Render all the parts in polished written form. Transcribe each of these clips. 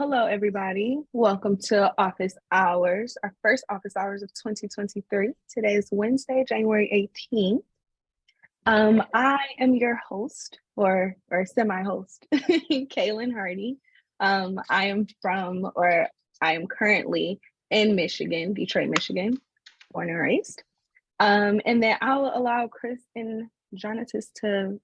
Hello, everybody. Welcome to Office Hours, our first Office Hours of 2023. Today is Wednesday, January 18th. I am your host or semi-host, Kaylin Hardy. I am currently in Michigan, Detroit, Michigan, born and raised. And then I will allow Chris and Jonathan to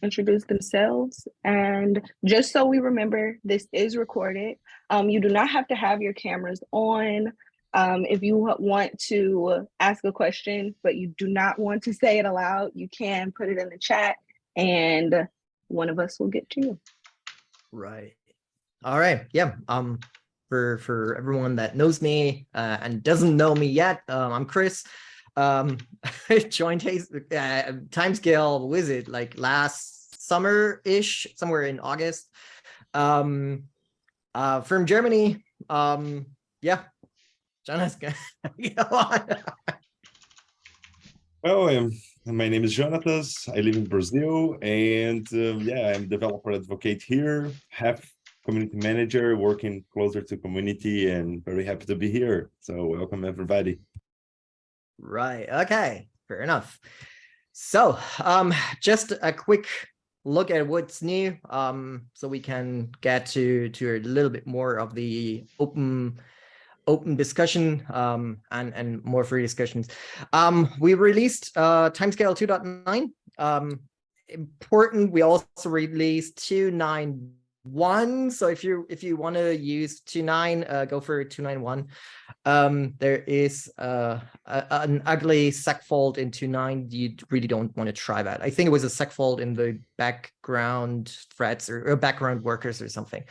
introduce themselves. And just so we remember, this is recorded. You do not have to have your cameras on. If you want to ask a question, but you do not want to say it aloud, you can put it in the chat and one of us will get to you. Right. All right. Yeah. For everyone that knows me and doesn't know me yet, I'm Chris. I joined Timescale Wizard like last summer-ish, somewhere in August. From Germany. Yeah. Jonathan, go on. Oh, my name is Jonathan. I live in Brazil, and yeah, I'm developer advocate here, half community manager, working closer to community, and very happy to be here. So welcome, everybody. Right. Okay. Fair enough. So just a quick look at what's new, so we can get to a little bit more of the open discussion and more free discussions. We released Timescale 2.9. Important. We also released 2.9.1. So if you want to use 2.9, go for 2.9.1. There is an ugly segfault in 2.9. You really don't want to try that. I think it was a segfault in the background threads or background workers or something.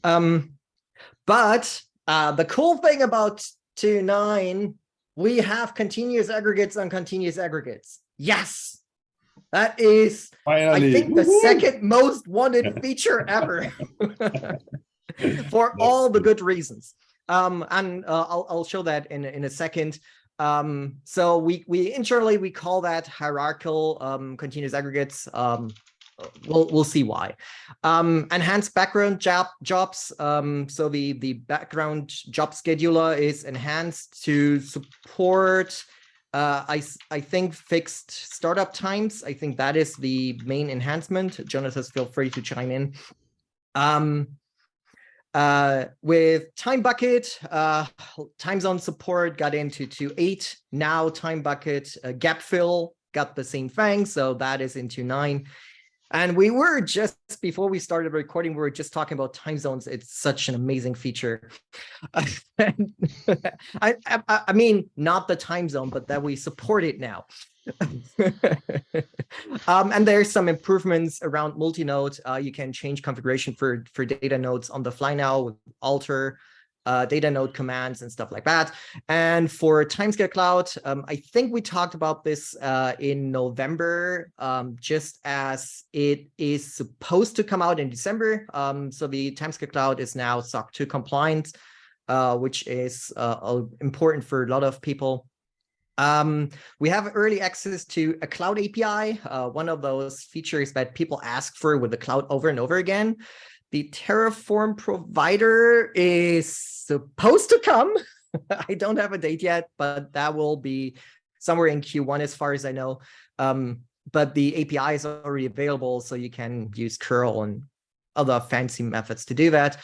But the cool thing about 2.9, we have continuous aggregates on continuous aggregates. Yes, that is, finally, I think, the second most wanted feature ever for all the good reasons. And I'll show that in a second. So we internally, we call that hierarchical continuous aggregates. We'll see why. Enhanced background jobs. So the background job scheduler is enhanced to support I think fixed startup times. I think that is the main enhancement. Jonathan, feel free to chime in. With time bucket, time zone support got into 2.8. Now time bucket gap fill got the same thing, so that is into 9. And we were just, before we started recording, we were just talking about time zones. It's such an amazing feature. I mean, not the time zone, but that we support it now. And there's some improvements around multi-node. You can change configuration for data nodes on the fly now with alter data node commands and stuff like that. And for Timescale Cloud, I think we talked about this in November, just as it is supposed to come out in December. So the Timescale Cloud is now SOC 2 compliant, which is important for a lot of people. We have early access to a cloud API, one of those features that people ask for with the cloud over and over again. The Terraform provider is supposed to come. I don't have a date yet, but that will be somewhere in Q1 as far as I know. But the API is already available, so you can use curl and other fancy methods to do that.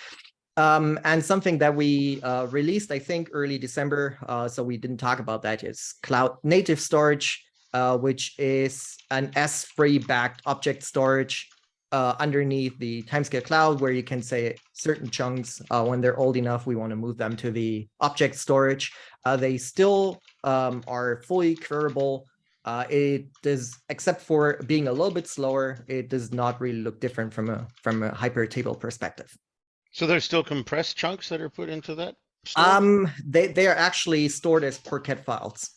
And something that we released, I think, early December, so we didn't talk about that, is cloud native storage, which is an S3 backed object storage underneath the Timescale Cloud, where you can say certain chunks, when they're old enough, we want to move them to the object storage. They still are fully queryable. It does, except for being a little bit slower, it does not really look different from a hyper table perspective. So there's still compressed chunks that are put into that storage? They are actually stored as Parquet files.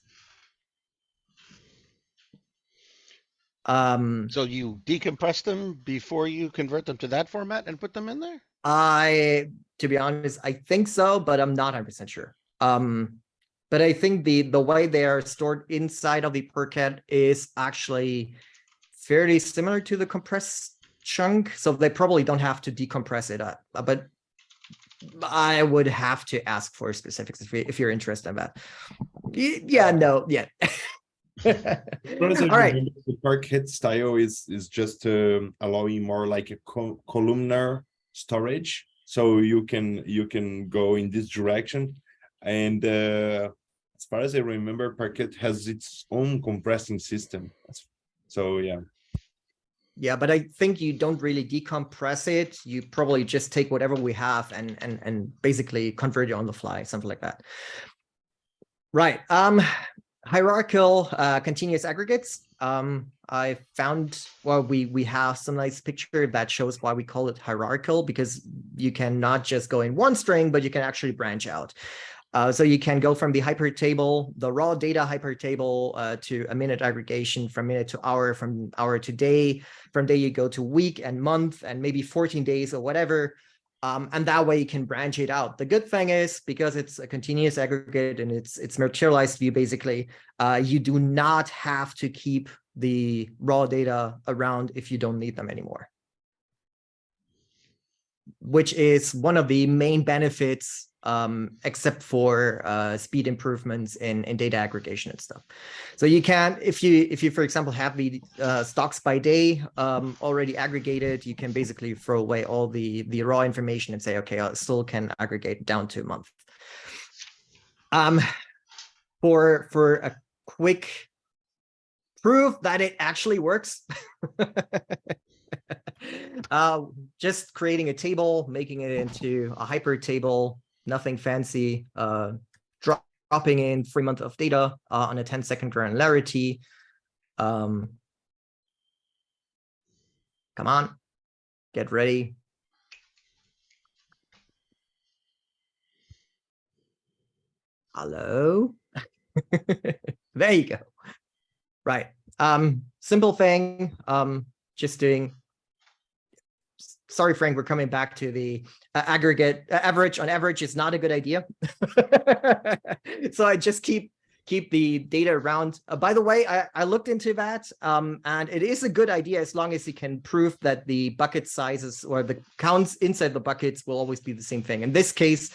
So you decompress them before you convert them to that format and put them in there? To be honest, I think so, but I'm not 100% sure. But I think the way they are stored inside of the Parquet is actually fairly similar to the compressed chunk, so they probably don't have to decompress it. But I would have to ask for specifics if you're interested in that. Yeah, no, yeah. As far as I All right. remember, the Parquet style is just allowing more like a columnar storage, so you can go in this direction. And as far as I remember, Parquet has its own compressing system. So yeah. Yeah, but I think you don't really decompress it. You probably just take whatever we have and basically convert it on the fly, something like that. Right. Hierarchical continuous aggregates. I found, well, we have some nice picture that shows why we call it hierarchical, because you can not just go in one string, but you can actually branch out. So you can go from the hyper table, the raw data hyper table, to a minute aggregation, from minute to hour, from hour to day, from day you go to week and month and maybe 14 days or whatever. And that way you can branch it out. The good thing is, because it's a continuous aggregate and it's materialized view, basically, you do not have to keep the raw data around if you don't need them anymore, which is one of the main benefits, except for speed improvements in data aggregation and stuff. So you can, if you for example have the stocks by day already aggregated, you can basically throw away all the raw information and say, okay, I still can aggregate down to a month. For a quick proof that it actually works, just creating a table, making it into a hyper table, nothing fancy, dropping in 3 months of data on a 10-second granularity. Come on, get ready. Hello. There you go. Right. Simple thing. Just doing. Sorry, Frank, we're coming back to the aggregate. Average on average is not a good idea. So I just keep the data around. By the way, I looked into that, and it is a good idea as long as you can prove that the bucket sizes or the counts inside the buckets will always be the same thing. In this case,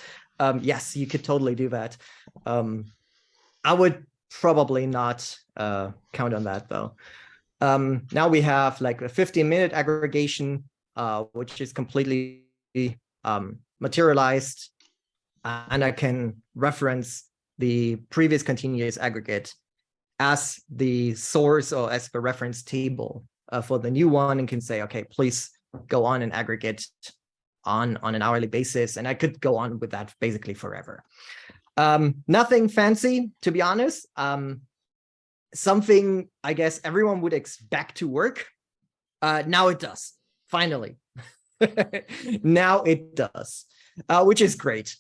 yes, you could totally do that. I would probably not count on that though. Now we have like a 15-minute aggregation, which is completely materialized, and I can reference the previous continuous aggregate as the source or as the reference table for the new one, and can say, okay, please go on and aggregate on an hourly basis, and I could go on with that basically forever. Nothing fancy, to be honest. Something I guess everyone would expect to work. Now it does. Finally. Now it does, which is great.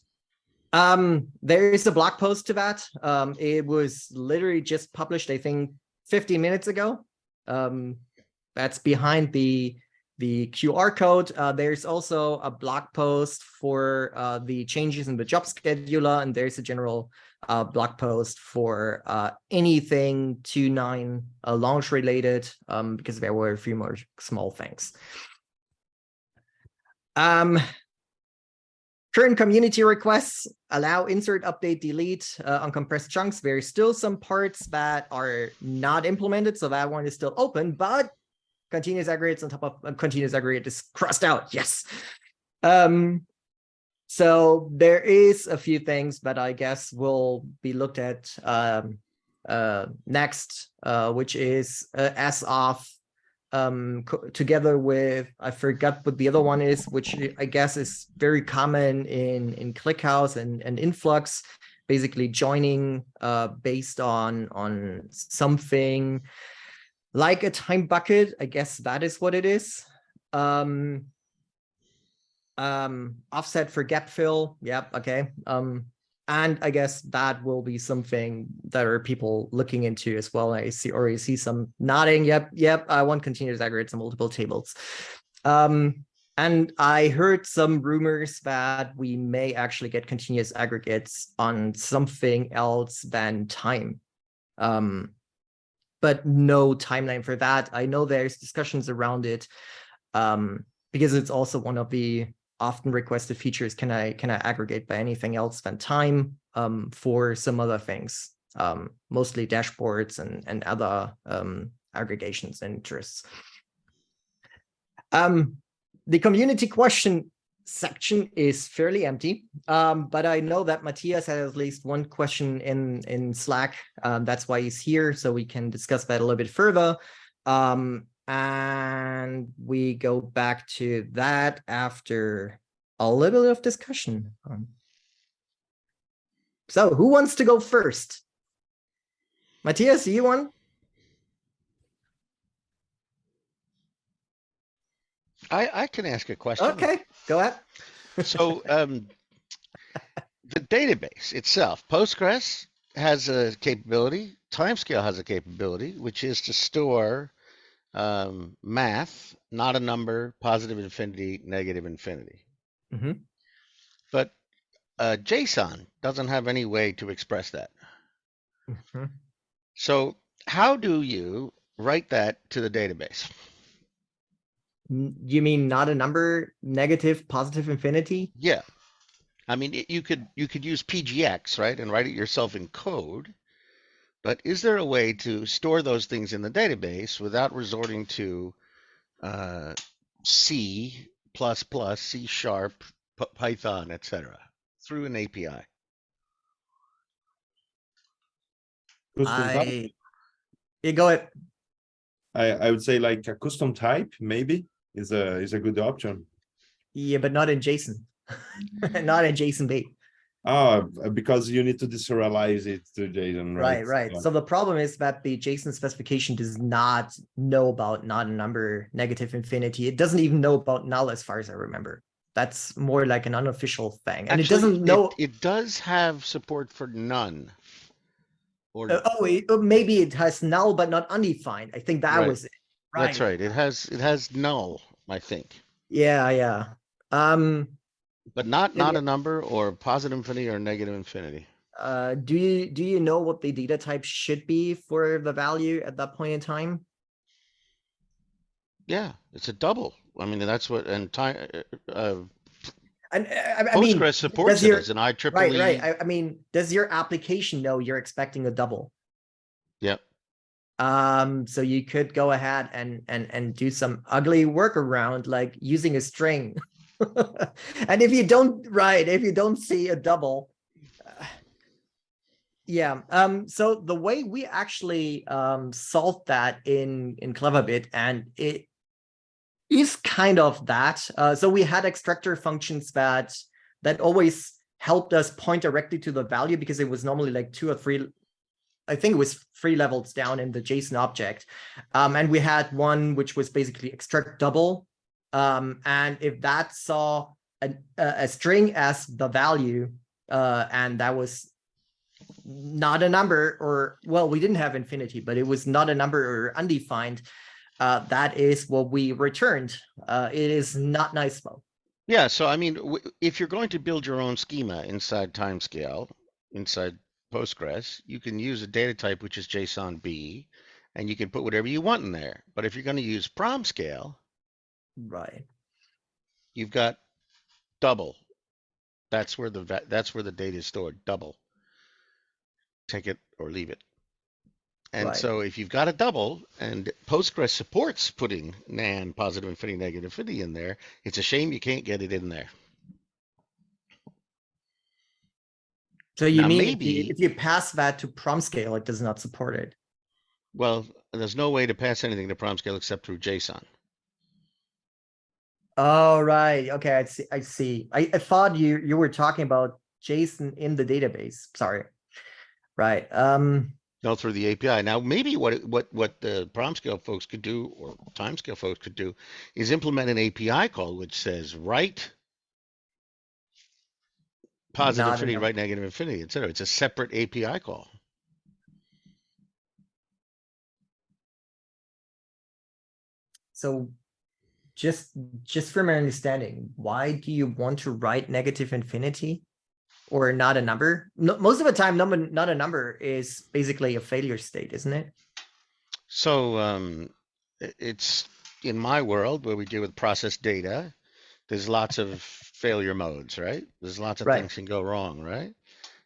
There is a blog post to that. It was literally just published, I think, 15 minutes ago. That's behind the QR code. There's also a blog post for the changes in the job scheduler, and there's a general blog post for anything 2.9 launch related, because there were a few more small things. Current community requests allow insert, update, delete on compressed chunks. There's still some parts that are not implemented, so that one is still open, but continuous aggregates on top of continuous aggregate is crossed out. Yes. So there is a few things that I guess will be looked at next, which is as of together with, I forgot what the other one is, which I guess is very common in ClickHouse and Influx, basically joining based on something like a time bucket. I guess that is what it is. Offset for gap fill. Yep. Okay. And I guess that will be something that are people looking into as well. I already see some nodding. Yep. I want continuous aggregates and multiple tables. And I heard some rumors that we may actually get continuous aggregates on something else than time. But no timeline for that. I know there's discussions around it, because it's also one of the often requested features, can I aggregate by anything else than time for some other things, mostly dashboards and other aggregations and interests. The community question section is fairly empty, but I know that Matthias had at least one question in Slack. That's why he's here, so we can discuss that a little bit further. And we go back to that after a little bit of discussion. So who wants to go first? Matthias, you want? I can ask a question. Okay, go ahead. So the database itself, Postgres has a capability, Timescale has a capability, which is to store math, not a number, positive infinity, negative infinity. Mm-hmm. But JSON doesn't have any way to express that. Mm-hmm. So how do you write that to the database? You mean not a number, negative, positive infinity? Yeah. I mean, you could use PGX, right, and write it yourself in code. But is there a way to store those things in the database without resorting to C++, C#, Python, etc., through an API? Custom type? You go ahead. I would say like a custom type maybe is a good option. Yeah, but not in JSON. Not in JSON-B. Because you need to deserialize it to JSON, right? Right. Yeah. So the problem is that the JSON specification does not know about not a number, negative infinity. It doesn't even know about null, as far as I remember. That's more like an unofficial thing, and Actually, it doesn't know. It does have support for none. Or Maybe it has null but not undefined. I think that Right. was it. Right. That's right. It has null, I think, Yeah. but not a number or positive infinity or negative infinity. Do you know what the data type should be for the value at that point in time? Yeah, it's a double. I mean, that's what and time. And I mean, Postgres supports it as an IEEE. Right. I mean, does your application know you're expecting a double? Yep. So you could go ahead and do some ugly workaround, like using a string. And if you don't see a double, yeah. So the way we actually solved that in 𝗥𝗲𝗹𝗲𝗃, and it is kind of that. So we had extractor functions that always helped us point directly to the value, because it was normally like 2 or 3. I think it was 3 levels down in the JSON object. And we had one which was basically extract double. And if that saw a string as the value, and that was not a number, or, well, we didn't have infinity, but it was not a number or undefined, that is what we returned. It is not nice though. Yeah. So, I mean, if you're going to build your own schema inside Timescale, inside Postgres, you can use a data type which is JSON-B, and you can put whatever you want in there. But if you're going to use PromScale, right, you've got double. That's where the data is stored. Double. Take it or leave it. And right. so if you've got a double, and Postgres supports putting NaN, positive infinity, negative infinity in there, it's a shame you can't get it in there. So you Now, mean maybe if you pass that to PromScale, it does not support it? Well, there's no way to pass anything to PromScale except through JSON. Oh, right. Okay, I see. I thought you were talking about JSON in the database. Sorry. Right. No, through the API. Now, maybe what the PromScale folks could do, or Timescale folks could do, is implement an API call which says write positive infinity, write negative infinity, etc. It's a separate API call. So just from my understanding, why do you want to write negative infinity or not a number? No, most of the time, not a number is basically a failure state, isn't it? So it's in my world where we deal with process data. there's lots of failure modes, right? There's lots of Right. things can go wrong, right?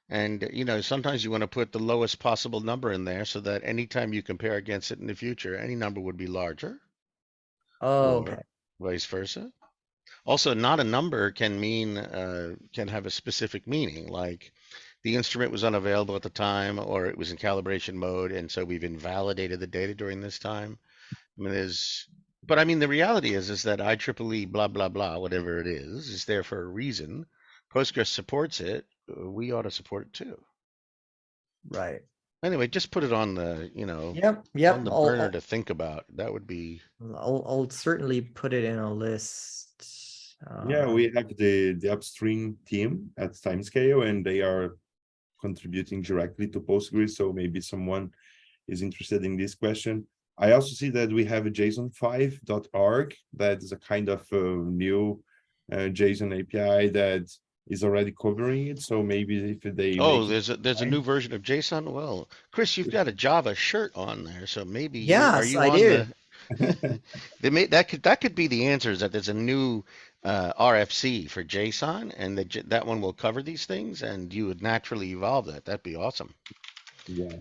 And sometimes you want to put the lowest possible number in there so that anytime you compare against it in the future, any number would be larger, Oh, or okay. vice versa. Also, not a number can mean can have a specific meaning, like the instrument was unavailable at the time, or it was in calibration mode, and so we've invalidated the data during this time. I mean, but I mean, the reality is that IEEE blah blah blah, whatever it is there for a reason. Postgres supports it. We ought to support it too. Right. Anyway, just put it on the Yep. on the burner to think about. That would be. I'll certainly put it in a list. Yeah, we have the upstream team at Timescale, and they are contributing directly to Postgres. So maybe someone is interested in this question. I also see that we have a JSON5.org that is a kind of new JSON API that is already covering it. So maybe if they there's a new version of JSON. Well, Chris, you've got a Java shirt on there, so maybe are Yes, you I on do. that could be the answer, is that there's a new RFC for JSON, and that one will cover these things, and you would naturally evolve that. That'd be awesome. Yeah.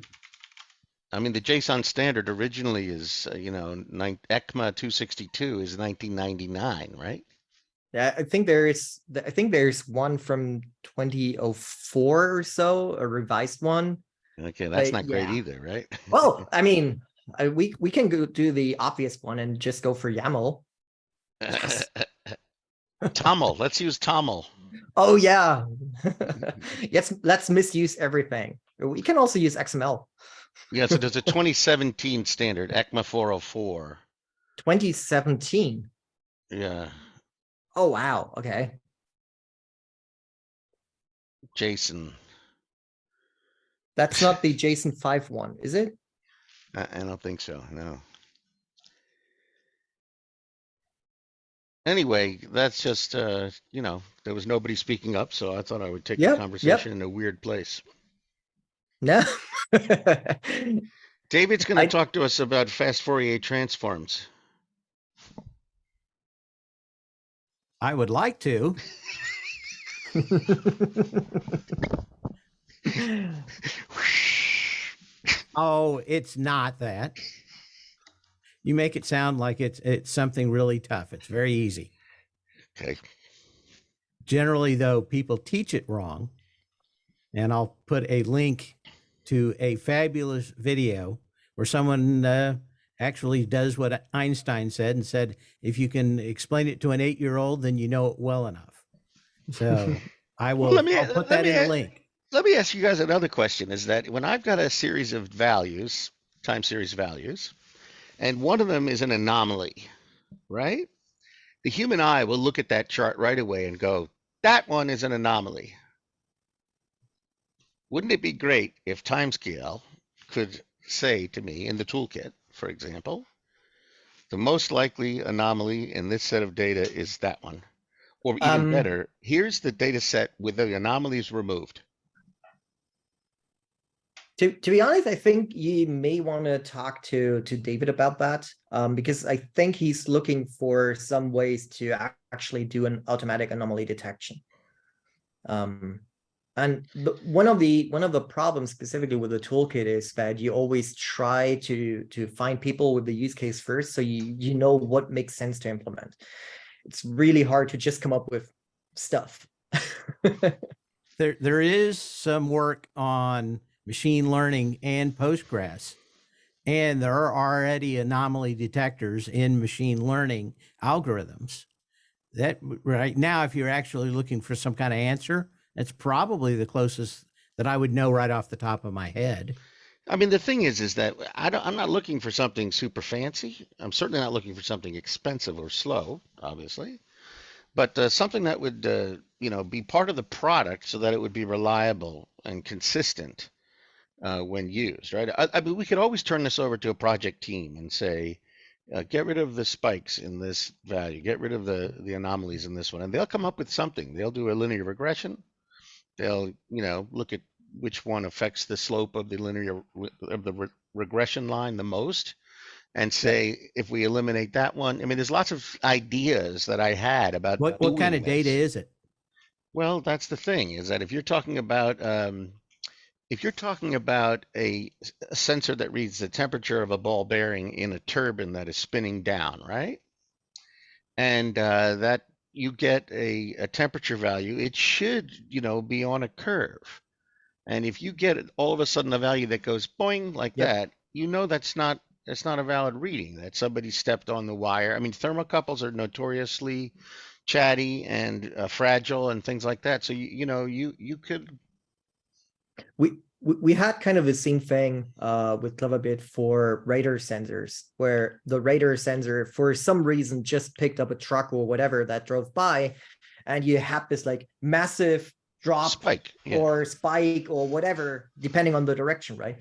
I mean, the JSON standard originally is 𝗥𝗲𝗹𝗲𝗃 262 is 1999, right? Yeah, I think there's one from 2004 or so, a revised one. Okay, that's not great yeah. either, right? Well, I mean, we can go do the obvious one and just go for YAML. Yes. TOML. Let's use TOML. Oh yeah. Yes, let's misuse everything. We can also use XML. Yeah, so there's a 2017 standard, 𝗥𝗲𝗃 404. 2017. Yeah. Oh wow. Okay. JSON. That's not the JSON 5 one, is it? I don't think so. No. Anyway, that's just there was nobody speaking up, so I thought I would take the conversation in a weird place. No. David's going to talk to us about fast Fourier transforms. I would like to. Oh, it's not that. You make it sound like it's something really tough. It's very easy. Okay. Generally, though, people teach it wrong. And I'll put a link to a fabulous video where someone actually does what Einstein said and said, if you can explain it to an 8-year-old, then you know it well enough. So I'll put that in a link. Let me ask you guys another question, is that when I've got a series of values, time series values, and one of them is an anomaly, right? The human eye will look at that chart right away and go, that one is an anomaly. Wouldn't it be great if Timescale could say to me in the toolkit, for example, the most likely anomaly in this set of data is that one? Or even better, here's the data set with the anomalies removed. To be honest, I think you may want to talk to David about that, because I think he's looking for some ways to actually do an automatic anomaly detection. And one of the problems specifically with the toolkit is that you always try to find people with the use case first, so you know what makes sense to implement. It's really hard to just come up with stuff. There is some work on machine learning and Postgres, and there are already anomaly detectors in machine learning algorithms. That right now, if you're actually looking for some kind of answer, that's probably the closest that I would know right off the top of my head. I mean, the thing is that I'm not looking for something super fancy. I'm certainly not looking for something expensive or slow, obviously, but something that would, be part of the product so that it would be reliable and consistent when used, right? I mean, we could always turn this over to a project team and say, get rid of the spikes in this value, get rid of the anomalies in this one, and they'll come up with something. They'll do a linear regression. They'll, look at which one affects the slope of the regression line the most, and say, if we eliminate that one, I mean, there's lots of ideas that I had about What kind doing of data this. is it? Well, that's the thing, is that if you're talking about a sensor that reads the temperature of a ball bearing in a turbine that is spinning down, right? And that you get a temperature value, it should, be on a curve. And if you get all of a sudden a value that goes boing like that, that's not a valid reading, that somebody stepped on the wire. I mean, thermocouples are notoriously chatty and fragile and things like that. So you could. We had kind of the same thing with 𝗥𝗲𝗹𝗃𝗃 for radar sensors, where the radar sensor for some reason just picked up a truck or whatever that drove by, and you had this like massive drop Spike, or spike or whatever, depending on the direction, right?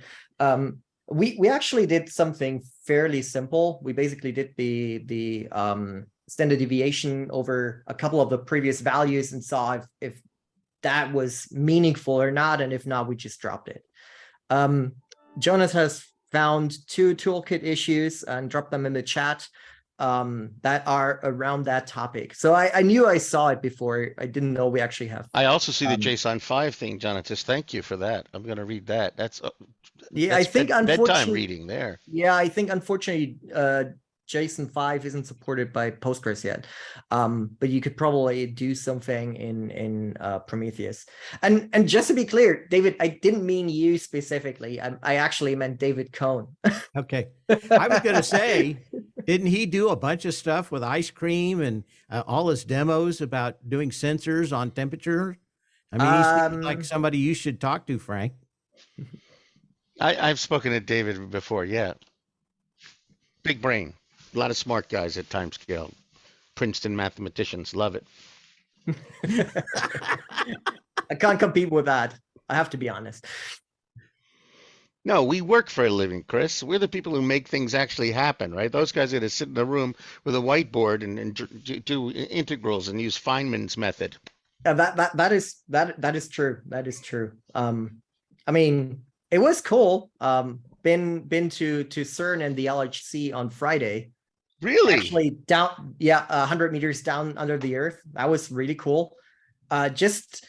We actually did something fairly simple. We basically did the standard deviation over a couple of the previous values and saw if that was meaningful or not, and if not, we just dropped it. Jonas has found 2 toolkit issues and dropped them in the chat that are around that topic. So I knew I saw it before. I didn't know we actually have. I also see the JSON 5 thing, Jonathan. Thank you for that. I'm going to read that. That's I think bedtime reading there. Yeah, I think unfortunately JSON 5 isn't supported by Postgres yet, but you could probably do something in Prometheus. And just to be clear, David, I didn't mean you specifically. I actually meant David Cohn. Okay, I was going to say, didn't he do a bunch of stuff with ice cream and all his demos about doing sensors on temperature? I mean, he seems like somebody you should talk to, Frank. I've spoken to David before. Yeah, big brain. A lot of smart guys at Timescale. Princeton mathematicians, love it. I can't compete with that. I have to be honest. No, we work for a living, Chris. We're the people who make things actually happen, right? Those guys are to sit in a room with a whiteboard and do integrals and use Feynman's method. Yeah, that is true. That is true. I mean, it was cool. Been to CERN and the LHC on Friday. Really? Actually down, 100 meters down under the earth. That was really cool. Just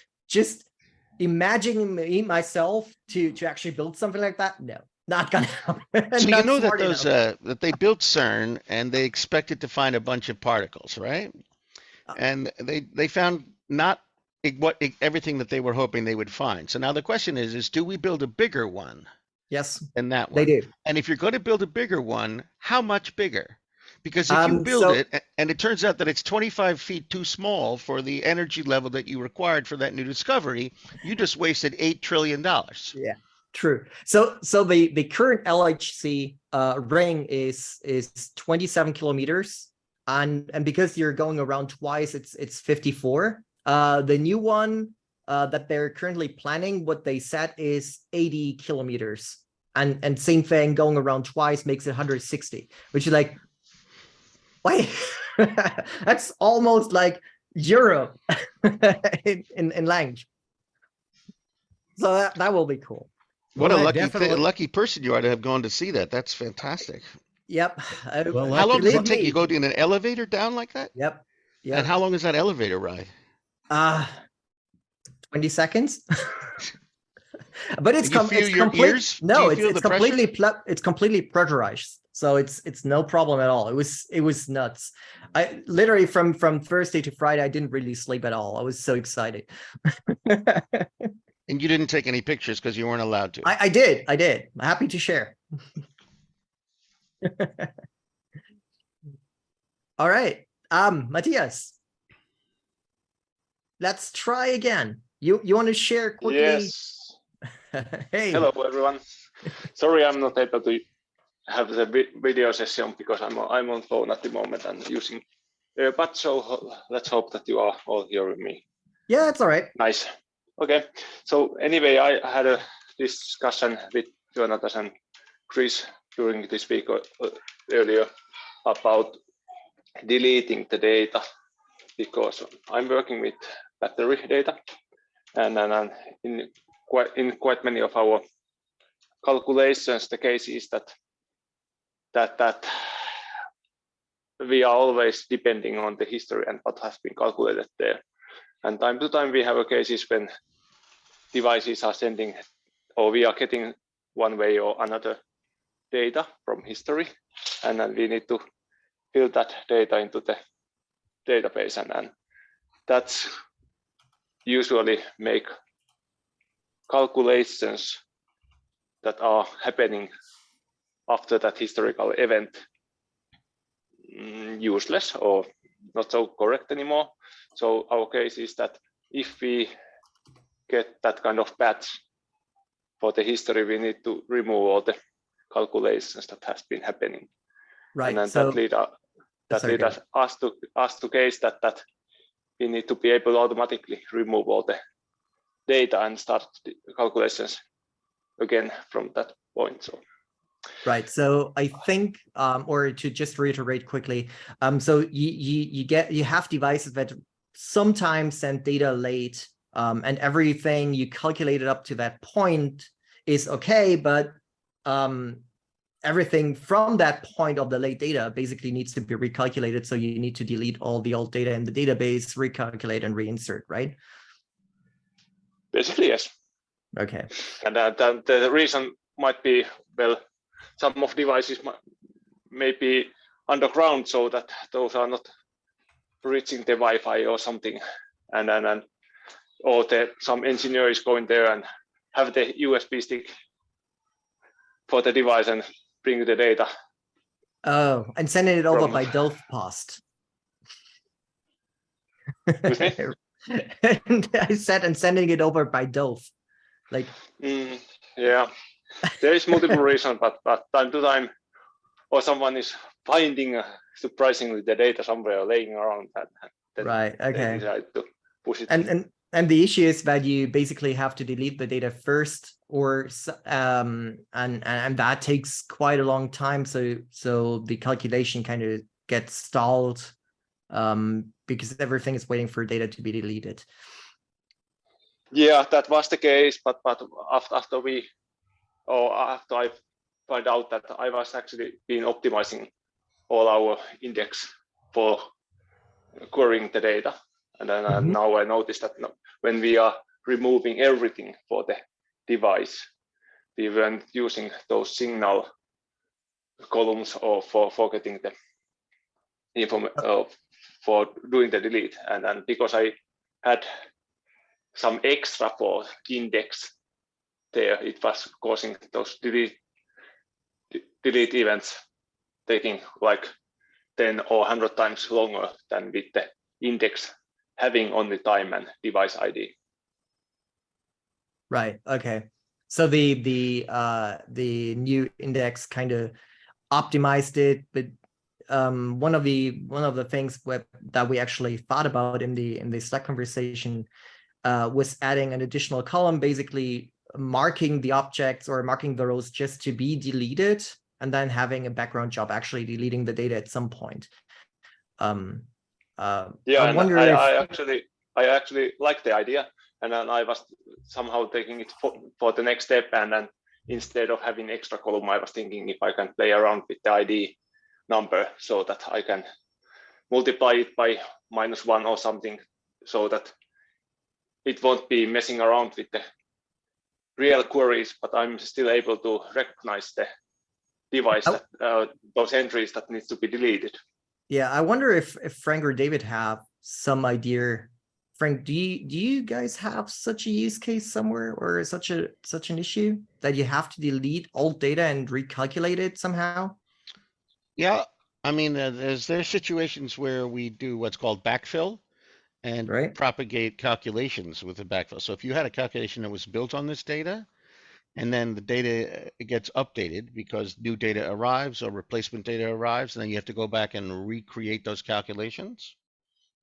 imagining myself to actually build something like that. No, not gonna happen. So you know that those that they built CERN and they expected to find a bunch of particles, right? And they found not everything that they were hoping they would find. So now the question is do we build a bigger one? Yes, than that one. They do. And if you're going to build a bigger one, how much bigger? Because if you build it and it turns out that it's 25 feet too small for the energy level that you required for that new discovery, you just wasted $8 trillion. Yeah, true. So the current LHC ring is 27 kilometers, and because you're going around twice, it's 54. The new one that they're currently planning, what they set is 80 kilometers, and same thing, going around twice makes it 160, which is like, wait, that's almost like Europe in length. So that will be cool. What a lucky person you are to have gone to see that. That's fantastic. Yep. Well, how long does it take? You go in an elevator down like that? Yep. And how long is that elevator ride? 20 seconds. But it's completely pressurized, so it's no problem at all. It was nuts. I literally from Thursday to Friday, I didn't really sleep at all. I was so excited. And you didn't take any pictures because you weren't allowed to. I did. I'm happy to share. All right, Matthias, let's try again. You want to share quickly? Yes. Hey. Hello, everyone. Sorry, I'm not able to have the video session because I'm on phone at the moment and using but so let's hope that you are all hearing me. Yeah, that's all right. Nice. Okay. So anyway, I had a discussion with Jonathan and Chris during this week earlier about deleting the data, because I'm working with battery data, and in quite many of our calculations, the case is that that we are always depending on the history and what has been calculated there. And time to time we have cases when devices are sending, or we are getting one way or another data from history, and then we need to fill that data into the database, and that's usually make calculations that are happening after that historical event useless or not so correct anymore. So our case is that if we get that kind of patch for the history, we need to remove all the calculations that has been happening. Right. And then So that lead us to case that we need to be able to automatically remove all the data and start the calculations again from that point. So. Right. So I think, or to just reiterate quickly, so you have devices that sometimes send data late, and everything you calculated up to that point is okay, but everything from that point of the late data basically needs to be recalculated. So you need to delete all the old data in the database, recalculate and reinsert, right? Basically, yes. Okay. And the reason might be, well, some of devices may be underground so that those are not reaching the Wi-Fi or something, and or some engineer is going there and have the USB stick for the device and bring the data. Oh, and sending it over by Delft Post. And I said, and sending it over by Delft, like. Yeah, there is multiple reasons, but time to time, or someone is finding surprisingly the data somewhere laying around, and right. Okay. they decide to push it. And the issue is that you basically have to delete the data first, or and that takes quite a long time. So the calculation kind of gets stalled because everything is waiting for data to be deleted. Yeah, that was the case, but after I find out that I was actually been optimizing all our index for querying the data, and then now I noticed that when we are removing everything for the device, we weren't using those signal columns or for getting the information for doing the delete, and then because I had some extra for index there, it was causing those delete events taking like 10 or 100 times longer than with the index having only time and device ID. Right. Okay. So the new index kind of optimized it, but one of the things that we actually thought about in the Slack conversation was adding an additional column, basically marking the objects or marking the rows just to be deleted, and then having a background job actually deleting the data at some point. Yeah, I wonder I actually like the idea, and then I was somehow taking it for the next step, and then instead of having extra column, I was thinking if I can play around with the ID number so that I can multiply it by -1 or something, so that it won't be messing around with the real queries, but I'm still able to recognize the device that those entries that needs to be deleted. Yeah, I wonder if Frank or David have some idea. Frank, do you guys have such a use case somewhere, or such an issue that you have to delete old data and recalculate it somehow? Yeah, I mean, there's situations where we do what's called backfill and propagate calculations with the backfill. So if you had a calculation that was built on this data, and then the data gets updated because new data arrives or replacement data arrives, and then you have to go back and recreate those calculations,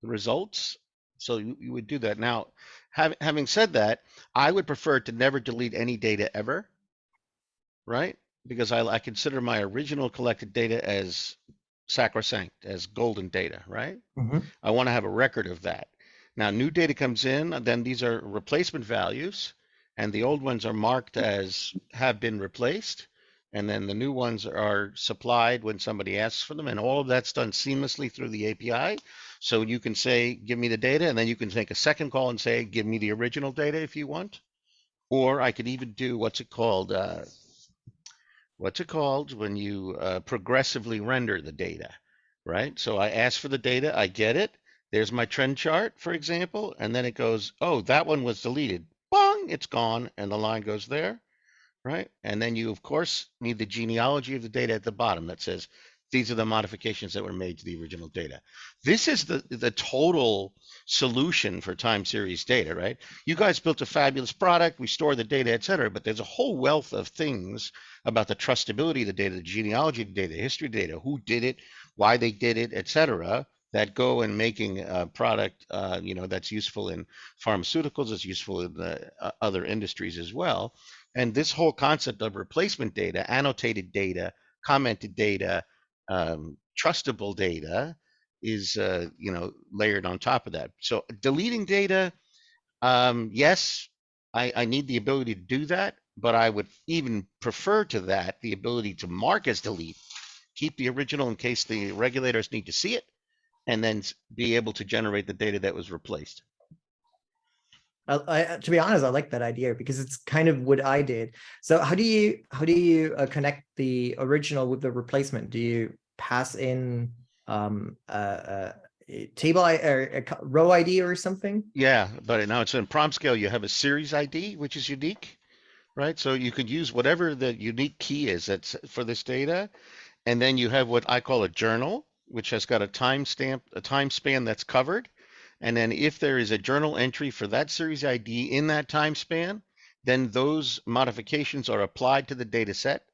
the results. So you would do that. Now, having said that, I would prefer to never delete any data ever, right? Because I consider my original collected data as sacrosanct, as golden data, right? I want to have a record of that. Now, new data comes in, then these are replacement values, and the old ones are marked as have been replaced, and then the new ones are supplied when somebody asks for them, and all of that's done seamlessly through the API. So you can say, give me the data, and then you can make a second call and say, give me the original data if you want. Or I could even do what's it called when you progressively render the data, right? So I ask for the data, I get it. There's my trend chart, for example, and then it goes, oh, that one was deleted. Bong, it's gone, and the line goes there, right? And then you, of course, need the genealogy of the data at the bottom that says, these are the modifications that were made to the original data. This is the total solution for time series data, right? You guys built a fabulous product, we store the data, et cetera, but there's a whole wealth of things about the trustability of the data, the genealogy of the data, history of the data, who did it, why they did it, et cetera, that go in making a product, that's useful in pharmaceuticals, it's useful in the, other industries as well. And this whole concept of replacement data, annotated data, commented data, trustable data is layered on top of that. So deleting data, yes, I need the ability to do that, but I would even prefer to that the ability to mark as delete, keep the original in case the regulators need to see it, and then be able to generate the data that was replaced. To be honest, I like that idea because it's kind of what I did. So how do you connect the original with the replacement? Do you pass in a table or a row ID or something? Yeah, but now it's in prompt scale. You have a series ID, which is unique, right? So you could use whatever the unique key is that's for this data, and then you have what I call a journal, which has got a timestamp, a time span that's covered. And then if there is a journal entry for that series ID in that time span, then those modifications are applied to the data set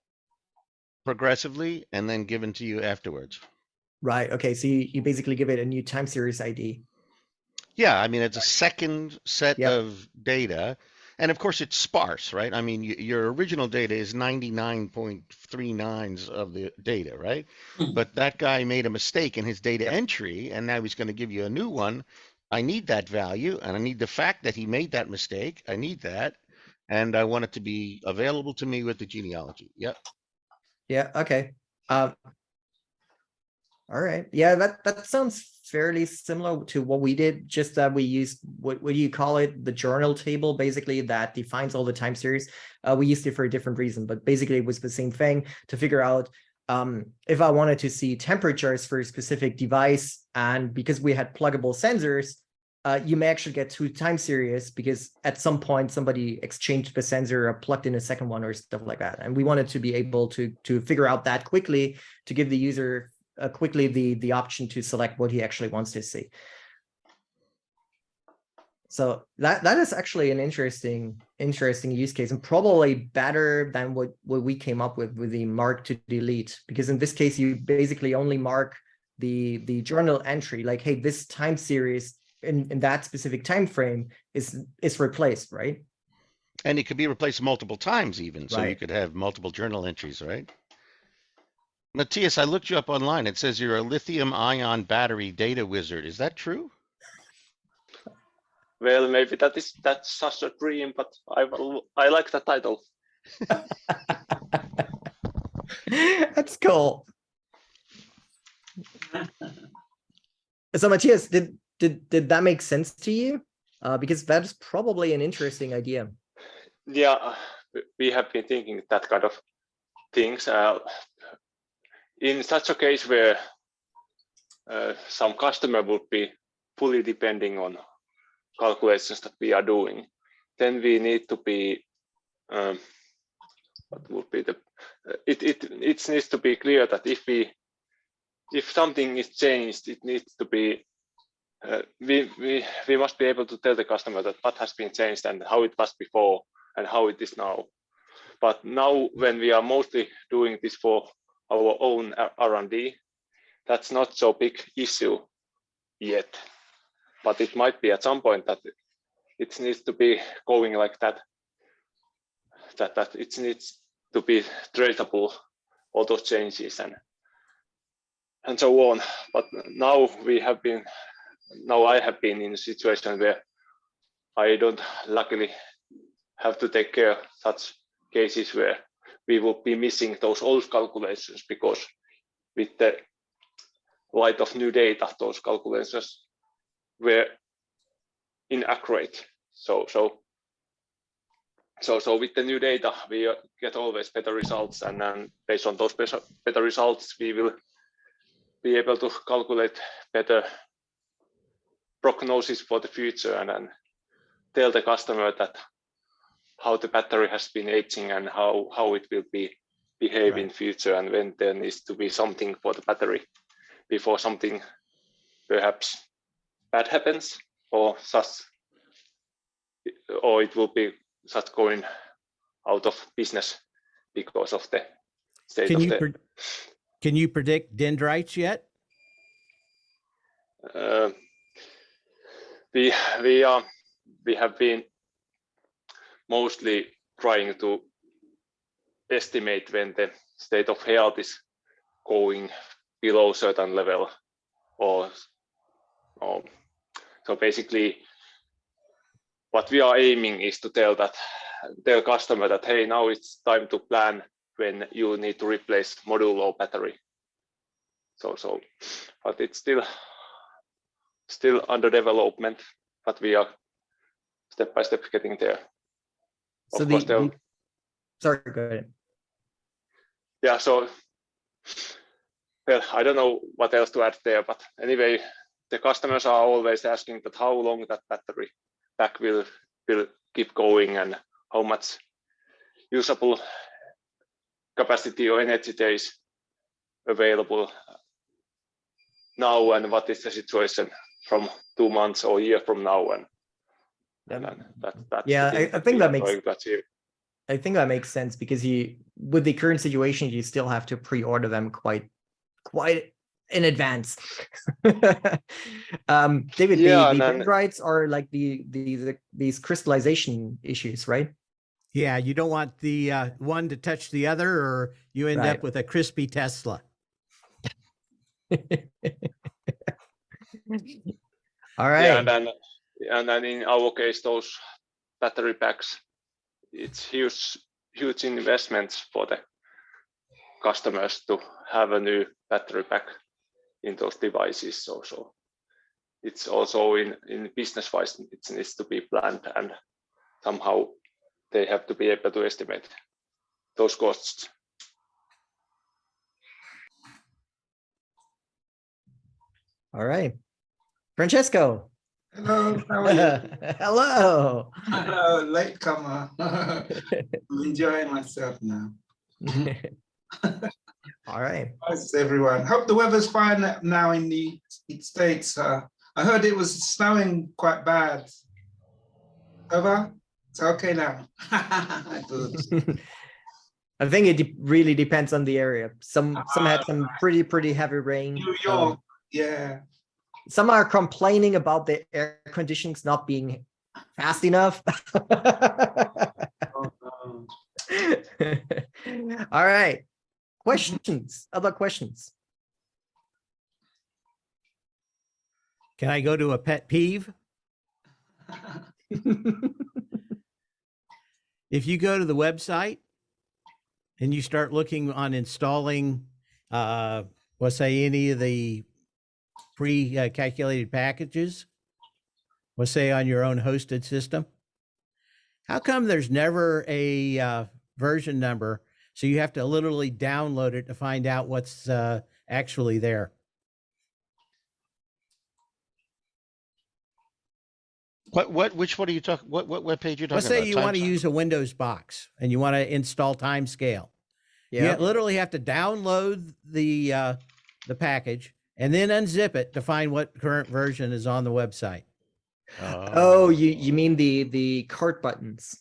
progressively and then given to you afterwards. Right. Okay. So you basically give it a new time series ID. Yeah. I mean, it's a second set of data. And of course, it's sparse, right? I mean, your original data is 99.39 of the data, right? But that guy made a mistake in his data entry, and now he's going to give you a new one. I need that value, and I need the fact that he made that mistake. I need that, and I want it to be available to me with the genealogy. Yep. Yeah. Okay. All right. Yeah, that sounds fairly similar to what we did, just that we used what do you call it? The journal table, basically, that defines all the time series. We used it for a different reason, but basically it was the same thing to figure out if I wanted to see temperatures for a specific device, and because we had pluggable sensors, you may actually get two time series because at some point somebody exchanged the sensor or plugged in a second one or stuff like that. And we wanted to be able to figure out that quickly to give the user quickly the option to select what he actually wants to see. So that is actually an interesting use case, and probably better than what we came up with the mark to delete, because in this case you basically only mark the journal entry, like, hey, this time series in that specific time frame is replaced, right? And it could be replaced multiple times even, so Right. you could have multiple journal entries, right? Matthias, I looked you up online. It says you're a lithium-ion battery data wizard. Is that true? Well, maybe that's just a dream, but I like the title. That's cool. So Matthias, did that make sense to you? Because that's probably an interesting idea. Yeah, we have been thinking that kind of things. In such a case where some customer would be fully depending on calculations that we are doing, then we need to be what would be the it needs to be clear that if something is changed, it needs to be we must be able to tell the customer that what has been changed and how it was before and how it is now. But now, when we are mostly doing this for our own R&D, that's not so big issue yet. But it might be at some point that it needs to be going like that. That it needs to be traceable, all those changes and so on. But now I have been in a situation where I don't luckily have to take care of such cases where we will be missing those old calculations, because with the light of new data, those calculations were inaccurate. So with the new data, we get always better results, and then based on those better results, we will be able to calculate better prognosis for the future, and then tell the customer that how the battery has been aging and how it will behave in future, and when there needs to be something for the battery before something perhaps bad happens, or it will be just going out of business because of the state of the. Can you predict dendrites yet? We have been mostly trying to estimate when the state of health is going below a certain level, or so basically what we are aiming is to tell customer that, hey, now it's time to plan when you need to replace module or battery. But it's still under development, but we are step by step getting there. So sorry, go ahead. Yeah, so well, I don't know what else to add there, but anyway, the customers are always asking that how long that battery pack will keep going, and how much usable capacity or energy there is available now, and what is the situation from 2 months or a year from now, and that's yeah, I think that makes sense, because with the current situation, you still have to pre-order them quite in advance. David, the dendrites are like these crystallization issues, right? Yeah, you don't want the one to touch the other, or you end up with a crispy Tesla. All right. Yeah, and then in our case, those battery packs, it's huge investments for the customers to have a new battery pack in those devices. So it's also in business wise, it needs to be planned, and somehow they have to be able to estimate those costs. All right. Francesco. Hello, how are you? Hello. Hello, latecomer. I'm enjoying myself now. All right. How's everyone? Hope the weather's fine now in the States. I heard it was snowing quite bad. Over? It's okay now. Good. I think it really depends on the area. Some had some pretty heavy rain. New York, yeah. Some are complaining about the air conditionings not being fast enough. Oh, no. All right. Questions? Other questions? Can I go to a pet peeve? If you go to the website and you start looking on installing, let's say any of the pre-calculated packages, let's say on your own hosted system, how come there's never a version number? So you have to literally download it to find out what's actually there. Which one are you talking? What web page are you talking about? Let's say you want to use a Windows box and you want to install Timescale. Yeah. You literally have to download the package and then unzip it to find what current version is on the website. Oh, you mean the cart buttons?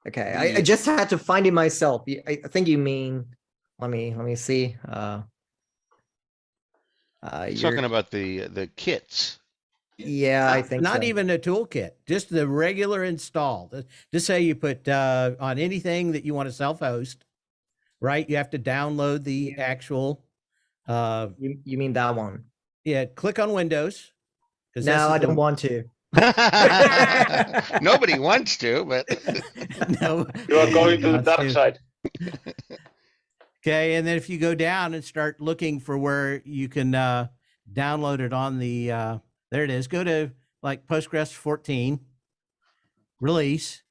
Okay, I just had to find it myself. I think you mean. Let me see. You're talking about the kits. Yeah, I think not so. even a toolkit, just the regular install. Just say you put on anything that you want to self-host, right? You have to download the actual. You mean that one? Yeah, click on Windows. No, I don't want to. Nobody wants to, but No. You are going to the Wants dark side. Okay, and then if you go down and start looking for where you can download it on the, there it is. Go to like Postgres 14 release.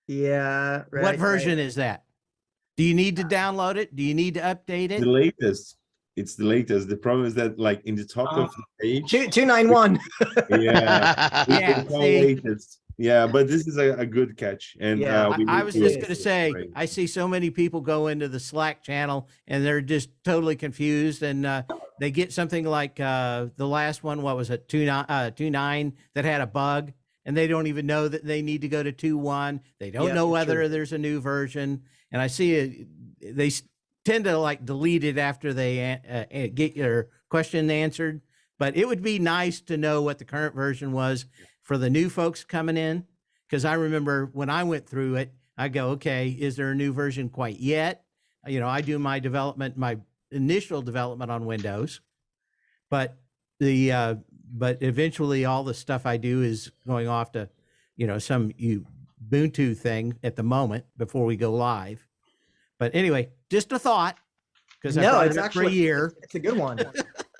Yeah. Right, What version right. is that? Do you need to download it? Do you need to update it? The latest. It's the latest. The problem is that like in the top of the page. 291. Yeah. Yeah, It's all see? latest. Yeah, but this is a good catch. And Yeah, we I need was to- just going to say, Right. I see so many people go into the Slack channel and they're just totally confused, and they get something like the last one, what was it, 2.9 that had a bug, and they don't even know that they need to go to 2.1. They don't Yeah, know it's whether true. there's a new version, and I see it, they tend to like delete it after they get your question answered. But it would be nice to know what the current version was for the new folks coming in. Because I remember when I went through it, I go, okay, is there a new version quite yet? You know, I do my development, my initial development on Windows, but but eventually all the stuff I do is going off to, you know, some Ubuntu thing at the moment before we go live. But anyway, just a thought, because I No, brought it's it up for a actually year. it's a good one.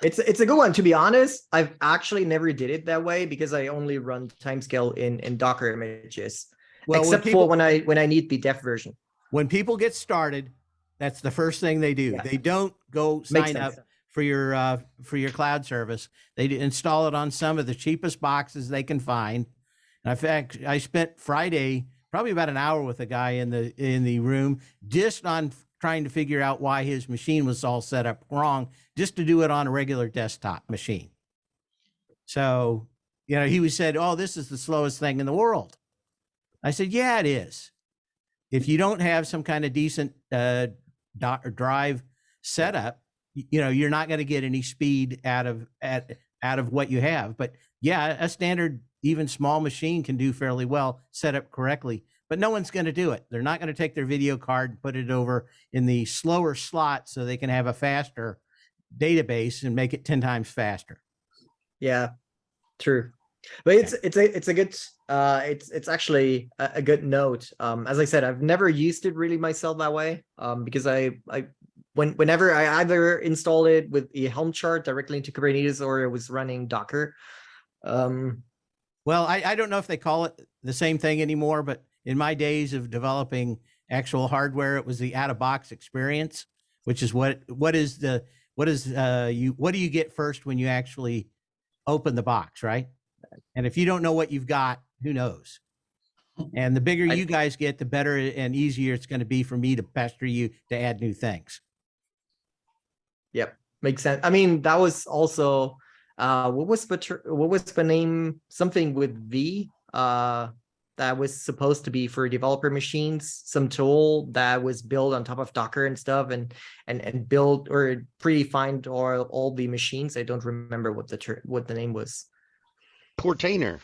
It's a good one. To be honest, I've actually never did it that way because I only run Timescale in Docker images, Well, except for when I need the dev version. when people get started, that's the first thing they do. Yeah. They don't go Makes sign up sense. for your cloud service. They install it on some of the cheapest boxes they can find. And in fact, I spent Friday probably about an hour with a guy in the room just on trying to figure out why his machine was all set up wrong, just to do it on a regular desktop machine. So, you know, he said, "Oh, this is the slowest thing in the world." I said, "Yeah, it is. If you don't have some kind of decent drive setup, you know, you're not going to get any speed out of what you have. But yeah, a standard, even small machine can do fairly well set up correctly. But no one's going to do it. They're not going to take their video card and put it over in the slower slot so they can have a faster database and make it 10 times faster." Yeah, true. But it's a good it's actually a good note. As I said, I've never used it really myself that way. Because whenever I either installed it with a Helm chart directly into Kubernetes or it was running Docker. Well, I don't know if they call it the same thing anymore, but in my days of developing actual hardware, it was the out-of-box experience, which is what do you get first when you actually open the box, right? And if you don't know what you've got, who knows? And the bigger you guys get, the better and easier it's going to be for me to pester you to add new things. Yep, makes sense. I mean, that was also what was the name? Something with V. That was supposed to be for developer machines, some tool that was built on top of Docker and stuff, and built or predefined all the machines. I don't remember what the name was. Portainer.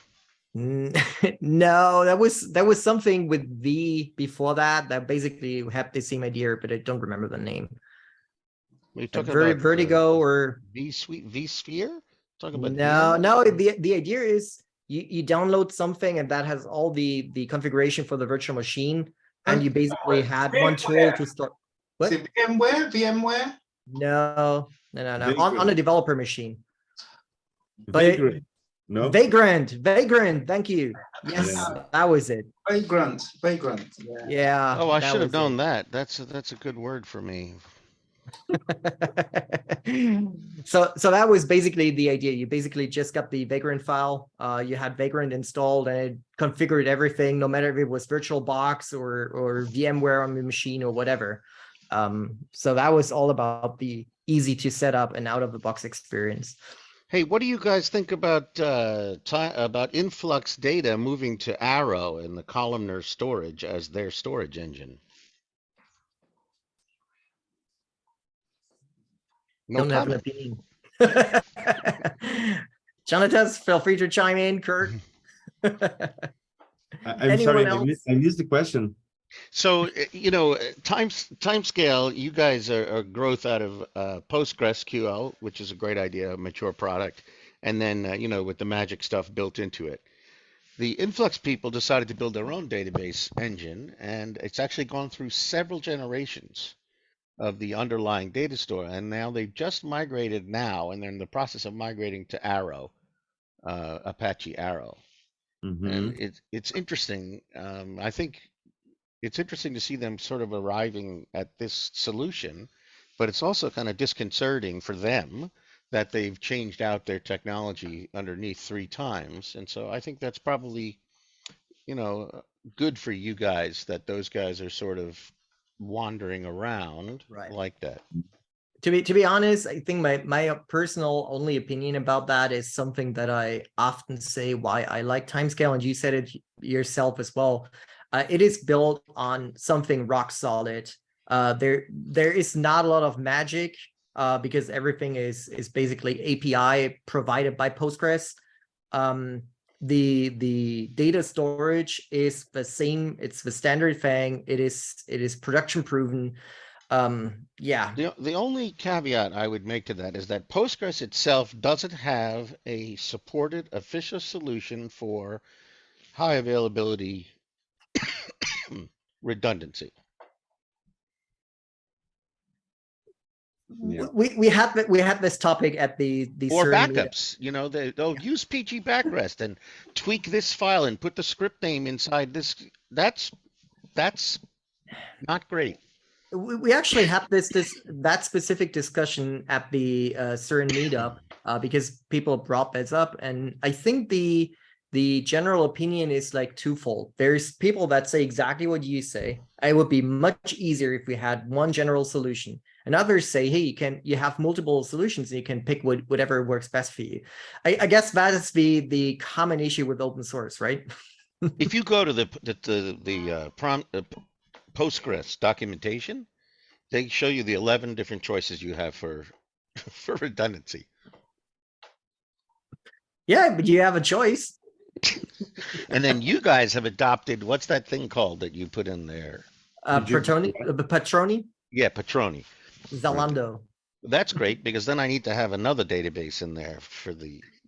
No, that was something with V before that basically had the same idea, but I don't remember the name. We're talking Very about Vertigo or vSphere? Talking about no. The idea is you download something and that has all the configuration for the virtual machine, and you basically had one tool to start. What? Is it VMware? No. On a developer machine. But Vagrant. No. Vagrant. Thank you. Yes, Yeah. that was it. Vagrant. Yeah. Oh, I that should have was it. known that. That's a good word for me. So that was basically the idea. You basically just got the Vagrant file. You had Vagrant installed and it configured everything, no matter if it was VirtualBox or VMware on the machine or whatever. So that was all about the easy to set up and out of the box experience. Hey, what do you guys think about influx data moving to Arrow and the columnar storage as their storage engine? No Don't have an comment. opinion. Jonathan, feel free to chime in, Kurt. I'm Anyone sorry, else? I missed the question. So, you know, Timescale, you guys are a growth out of PostgreSQL, which is a great idea, a mature product. And then, you know, with the magic stuff built into it. the Influx people decided to build their own database engine, and it's actually gone through several generations of the underlying data store, and now they've just migrated now, and they're in the process of migrating to Arrow, Apache Arrow. And it's interesting. I think it's interesting to see them sort of arriving at this solution, but it's also kind of disconcerting for them that they've changed out their technology underneath 3 times. And so I think that's probably, you know, good for you guys that those guys are sort of wandering around like that. To be honest, I think my personal only opinion about that is something that I often say why I like Timescale, and you said it yourself as well. It is built on something rock solid. There is not a lot of magic because everything is basically API provided by Postgres. The data storage is the same. It's the standard thing. It is production proven. Yeah. The only caveat I would make to that is that Postgres itself doesn't have a supported official solution for high availability redundancy. Yeah. We had this topic at the Or CERN meetup. backups, you know, they'll use PG backrest and tweak this file and put the script name inside this. That's not great. We actually had that specific discussion at the CERN meetup because people brought this up, and I think the general opinion is like twofold. There's people that say exactly what you say. It would be much easier if we had one general solution. And others say, hey, you have multiple solutions and you can pick whatever works best for you. I guess that is the common issue with open source, right? If you go to the Postgres documentation, they show you the 11 different choices you have for redundancy. Yeah, but you have a choice. And then you guys have adopted, what's that thing called that you put in there? Patroni? Yeah, Patroni. Zalando. That's great, because then I need to have another database in there for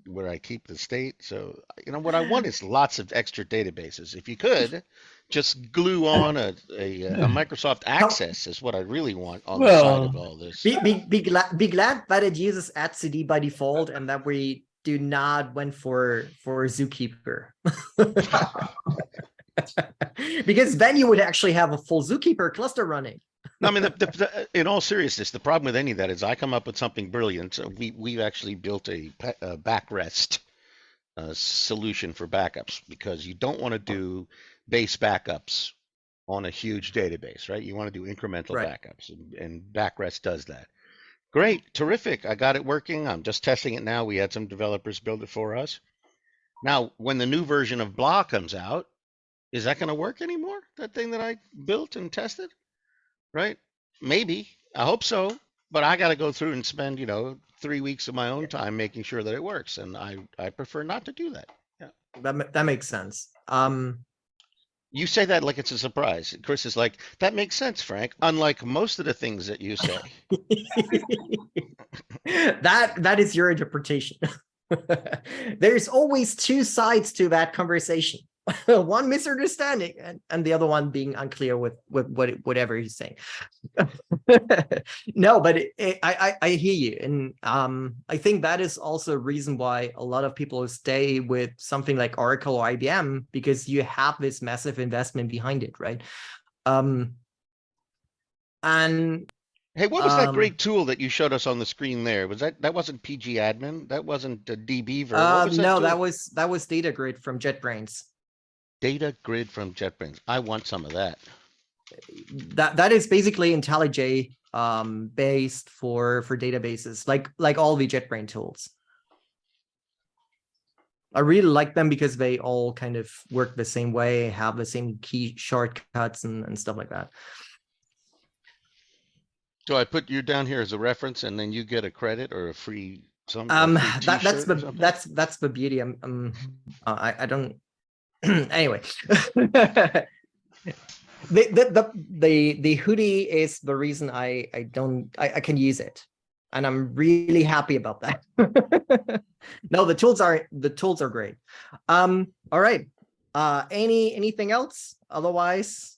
where I keep the state. So, you know, what I want is lots of extra databases. If you could just glue on a Microsoft Access is what I really want on the side of all this. Be glad that it uses etcd by default and that we do not went for Zookeeper. Because then you would actually have a full Zookeeper cluster running. I mean, in all seriousness, the problem with any of that is I come up with something brilliant. So we've actually built a backrest solution for backups, because you don't want to do base backups on a huge database, right? You want to do incremental backups, and backrest does that. Great, terrific. I got it working. I'm just testing it now. We had some developers build it for us. Now, when the new version of 𝗥𝗲𝗃 comes out, is that going to work anymore? That thing that I built and tested? Right? Maybe. I hope so. But I got to go through and spend, 3 weeks of my own time making sure that it works. And I prefer not to do that. Yeah. That makes sense. You say that like it's a surprise. Chris is like, that makes sense, Frank. Unlike most of the things that you say. That is your interpretation. There's always 2 sides to that conversation. One misunderstanding and the other one being unclear with whatever he's saying. No, but I hear you, and I think that is also a reason why a lot of people stay with something like Oracle or IBM, because you have this massive investment behind it, right? And hey, what was that great tool that you showed us on the screen there? Was that wasn't PG admin? That wasn't a DB version? No, that was DataGrid from JetBrains. DataGrid from JetBrains. I want some of that. That is basically IntelliJ based for databases, like all the JetBrains tools. I really like them because they all kind of work the same way, have the same key shortcuts and stuff like that. So I put you down here as a reference, and then you get a credit or a free that's the beauty. I don't. Anyway, the hoodie is the reason I can use it, and I'm really happy about that. No, the tools are great. All right. Anything else? Otherwise,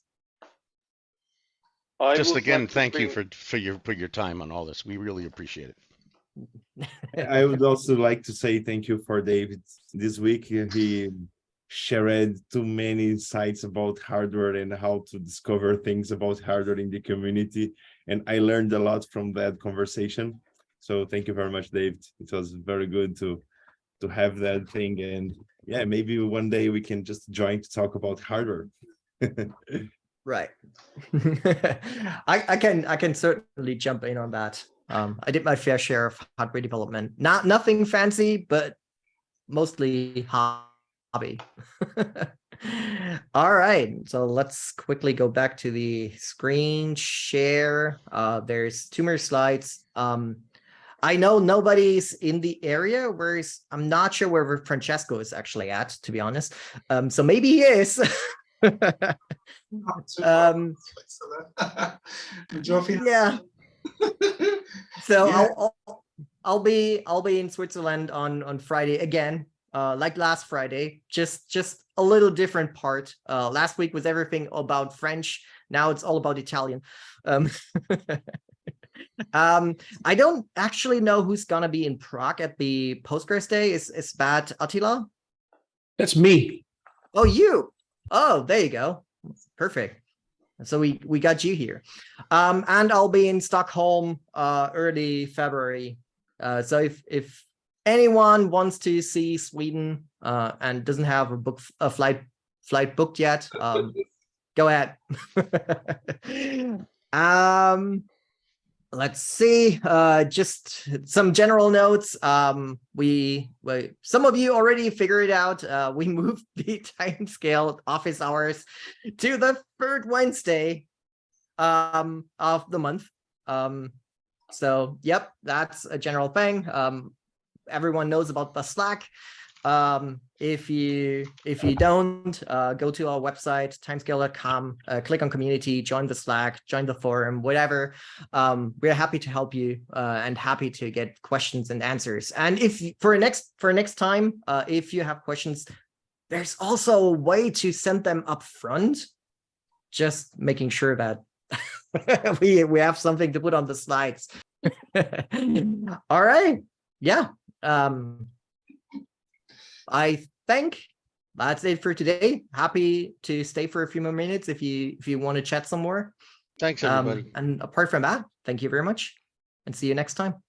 Just would again, like to thank you bring- for your time on all this. We really appreciate it. I would also like to say thank you for David this week. He shared too many insights about hardware and how to discover things about hardware in the community. And I learned a lot from that conversation. So thank you very much, David. It was very good to have that thing. And yeah, maybe one day we can just join to talk about hardware. right. I can certainly jump in on that. I did my fair share of hardware development. Nothing fancy, but mostly hobby. All right, so let's quickly go back to the screen share. There's 2 more slides. I know nobody's in the area, whereas I'm not sure where Francesco is actually at, to be honest. So maybe he is. Yeah. So I'll be in Switzerland on Friday again, like last Friday, just a little different part. Last week was everything about French. Now it's all about Italian. I don't actually know who's gonna be in Prague at the Postgres Day. Is that Attila? That's me. Oh, you. Oh, there you go. Perfect. So we got you here. And I'll be in Stockholm early February. So if anyone wants to see Sweden and doesn't have a flight booked yet, go ahead. Let's see, just some general notes. Some of you already figured it out. We moved the Timescale office hours to the 3rd Wednesday of the month. So yep, that's a general thing. Everyone knows about the Slack. If you don't, go to our website, timescale.com, click on community, join the Slack, join the forum, whatever. We're happy to help you and happy to get questions and answers. And if for next time, if you have questions, there's also a way to send them up front, just making sure that we have something to put on the slides. All right. Yeah. I think that's it for today. Happy to stay for a few more minutes if you want to chat some more. Thanks, everybody. And apart from that, thank you very much and see you next time.